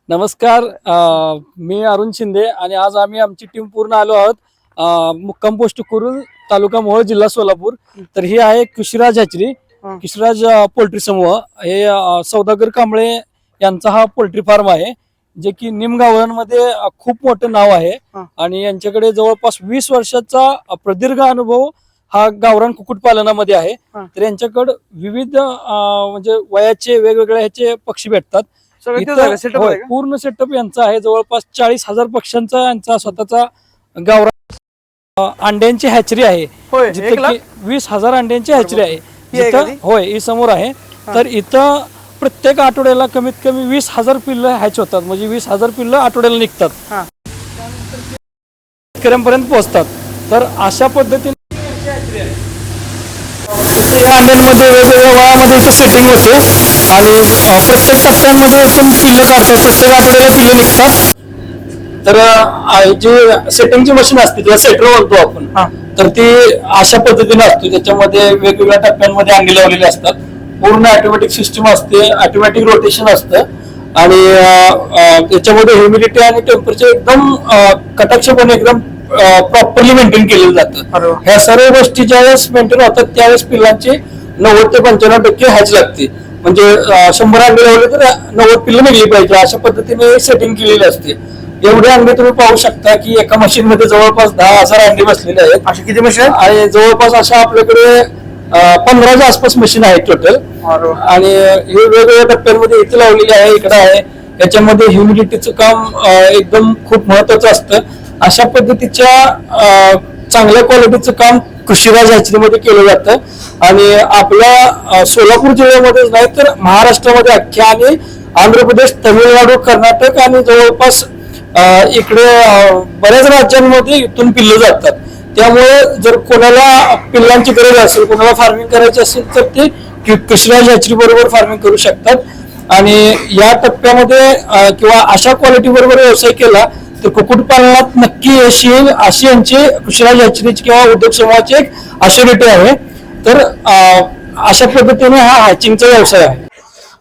नमस्कार. मी अरुण शिंदे आणि आज आम्ही आमची टीम पूर्ण आलो आहोत मुक्काम पोस्ट कुरुल, तालुका मोहोळ, जिल्हा सोलापूर. तर ही आहे कृषीराज हॅचरी, कृषीराज पोल्ट्री समूह. हे सौदागर कांबळे यांचा हा पोल्ट्री फार्म आहे, जे की निमगावरांमध्ये खूप मोठं नाव आहे आणि यांच्याकडे जवळपास 20 वर्षाचा प्रदीर्घ अनुभव हा गावरान कुक्कुटपालनामध्ये आहे. तर यांच्याकडे विविध म्हणजे वयाचे वेगवेगळ्या ह्याचे पक्षी भेटतात. पूर्ण सेटअप यांचा आहे. जवळपास 40,000 पक्ष्यांचा यांचा स्वतःचा गावरान अंड्यांची हॅचरी आहे, जिथे की 20,000 अंड्यांची हॅचरी आहे. होय, ही समोर आहे. तर इथं प्रत्येक आठवड्याला कमीत कमी 20,000 पिल्लं हॅच होतात, म्हणजे 20,000 पिल्लं आठवड्याला निघतात, शेतकऱ्यांपर्यंत पोहोचतात. तर अशा पद्धतीने या अंड्यांमध्ये वेगवेगळ्या वयामध्ये सेटिंग होते आणि प्रत्येक टप्प्यांमध्ये एकदम पिल्लं काढतात. प्रत्येक आठवड्याला पिल्लं निघतात. तर जी सेटिंगची मशीन असते किंवा सेटर म्हणतो आपण, तर ती अशा पद्धतीने असते. त्याच्यामध्ये वेगवेगळ्या टप्प्यांमध्ये अंडी लावलेली असतात. पूर्ण ऑटोमॅटिक सिस्टम असते, ऑटोमॅटिक रोटेशन असतं आणि त्याच्यामध्ये ह्युमिडिटी आणि टेम्परेचर एकदम कटाक्षपणे एकदम प्रॉपरली मेंटेन केलेलं जातं. ह्या सर्व गोष्टी ज्यावेळेस मेंटेन होतात त्यावेळेस पिल्लांची 90 ते 95% हॅच लागते. म्हणजे 100 अंडे लावले तर 90 पिल्लं निघली पाहिजे, अशा पद्धतीने सेटिंग केलेली असते. एवढे अंडे तुम्ही पाहू शकता की एका मशीन मध्ये जवळपास 10,000 अंडे बसलेले आहेत. अशा किती मशीन आणि जवळपास अशा आपल्याकडे 15च्या आसपास मशीन आहेत टोटल. आणि हे वेगवेगळ्या टप्प्यांमध्ये इथे लावलेले आहे, इकडे आहे. याच्यामध्ये ह्युमिडिटीचं काम एकदम खूप महत्वाचं असतं. अशा पद्धतीच्या चांगल्या क्वालिटीचं काम कृषीराज हॅचरीमध्ये केलं जातं. आणि आपल्या सोलापूर जिल्ह्यामध्येच नाही तर महाराष्ट्रामध्ये अख्ख्या आणि आंध्र प्रदेश, तमिळनाडू, कर्नाटक आणि जवळपास इकडे बऱ्याच राज्यांमध्ये इथून पिल्लं जातात. त्यामुळे जर कोणाला पिल्लांची गरज असेल, कोणाला फार्मिंग करायची असेल तर ते कृषीराज हॅचरी बरोबर फार्मिंग करू शकतात. आणि या टप्प्यामध्ये किंवा अशा क्वालिटी बरोबर व्यवसाय केला तर कुक्कुटपालनात नक्की यश येईल, अशी यांची कृषीराज हॅचरीची किंवा उद्योग समूहाची एक अश्युरिटी आहे. तर अशा पद्धतीने हा हॅचिंगचा व्यवसाय आहे.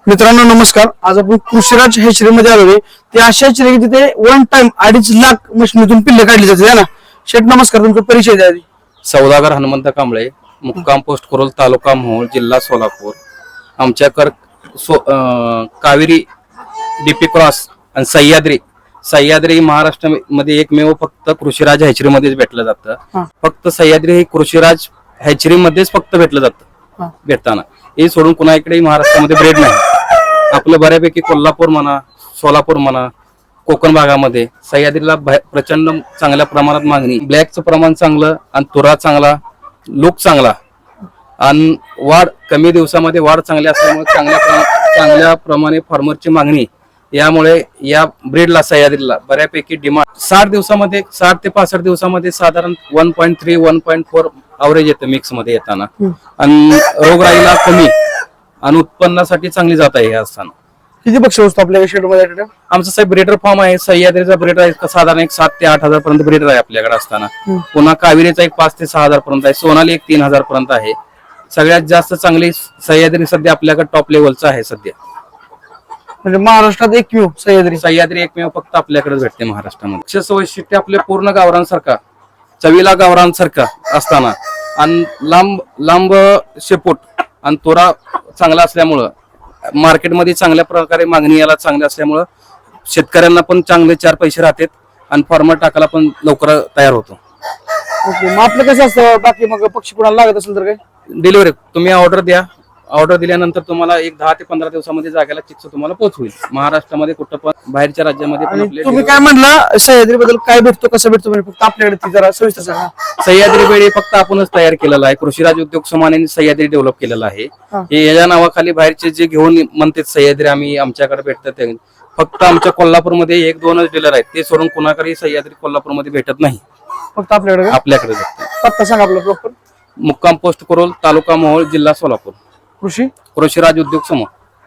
मित्रांनो नमस्कार. आज आपण कृषीराज हॅचरी मध्ये आलोय. ते अशा हॅचरी तिथे वन टाइम 2.5 लाख मशीनीतून पिल्ले काढली जाते ना. शेठ नमस्कार, तुमचा परिचय द्या. सौदागर हनुमंत कांबळे, मुक्काम पोस्ट कुरुल, तालुका मोहोळ, जिल्हा सोलापूर. आमच्याकडे कावेरी, डीपी क्रॉस आणि सह्याद्री महाराष्ट्रामध्ये एकमेव फक्त कृषीराज हॅचरी मध्येच भेटलं जातं. फक्त सह्याद्री हे कृषीराज हॅचरी मध्येच फक्त भेटलं जातं. भेटताना हे सोडून कुणाकडे महाराष्ट्रामध्ये ब्रेड नाही. आपलं बऱ्यापैकी कोल्हापूर म्हणा, सोलापूर म्हणा, कोकण भागामध्ये सह्याद्रीला प्रचंड चांगल्या प्रमाणात मागणी. ब्लॅकचं प्रमाण चांगलं आणि तुरा चांगला, लुक चांगला आणि वाढ कमी दिवसामध्ये वाढ चांगली असल्यामुळे चांगल्या प्रमाणे फार्मरची मागणी. यामुळे या ब्रीडला सह्याद्रीला बऱ्यापैकी डिमांड. 60 ते 65 दिवसामध्ये साधारण 1.3 1.4 अवरेज येतं मिक्स मध्ये येताना. आणि रोगराईला कमी आणि उत्पन्नासाठी चांगली जात आहे. हे असताना किती पक्षी असतो आपल्या शेडमध्ये? आमचं साहेब ब्रीडर फार्म आहे. सह्याद्रीचा ब्रीडर आहे साधारण एक 7 ते 8 हजार पर्यंत ब्रीडर आहे आपल्याकडे असताना. पुन्हा कावेरीचा एक 5 ते 6 हजार पर्यंत आहे. सोनाली एक 3,000 पर्यंत आहे. सगळ्यात जास्त चांगली सह्याद्री सध्या आपल्याकडे टॉप लेवलचा आहे सध्या. म्हणजे महाराष्ट्रात एकमेव सह्याद्री एकमेव फक्त आपल्याकडेच भेटते महाराष्ट्रामध्ये. विशेष वैशिष्ट्य आपले पूर्ण गावरांसारखा, चवीला गावरांसारखा असताना आणि लांब शेपूट आणि तोरा चांगला असल्यामुळं मार्केटमध्ये चांगल्या प्रकारे मागणी याला चांगली असल्यामुळं शेतकऱ्यांना पण चांगले 4 पैसे राहतात आणि फार्मर टाकायला पण लवकर तयार होतो. ओके, मग आपलं कसं असतं बाकी? मग पक्षी कोणाला लागत असेल तर काय डिलिव्हरी तुम्ही ऑर्डर द्या. ऑर्डर दिल्यानंतर तुम्हाला एक 10 ते 15 दिवसामध्ये जागेला चिक्स तुम्हाला पोहोचवेल. महाराष्ट्रामध्ये कुठं पण बाहेरच्या राज्यामध्ये पण. तुम्ही काय म्हणला सह्याद्री बद्दल काय भेटतो, कसं भेटतो? म्हणजे फक्त आपल्याकडे ती जरा सविस्तर सांगा. सह्याद्री बेडी फक्त आपणच तयार केलेला आहे. कृषीराज उद्योग समूहाने सह्याद्री डेव्हलप केलेला आहे. हे याच्या नावाखाली बाहेरचे जे घेऊन म्हणतात सह्याद्री आम्ही आमच्याकडे भेटतात. फक्त आमच्या कोल्हापूरमध्ये 1-2च डीलर आहेत. ते सोडून कुणाकडे सह्याद्री कोल्हापूरमध्ये भेटत नाही. फक्त आपल्याकडे पत्ता सांगा आपला प्रॉपर. मुक्काम पोस्ट कुरुल, तालुका मोहोळ, जिल्हा सोलापूर. कृषीराज उद्योग समूह.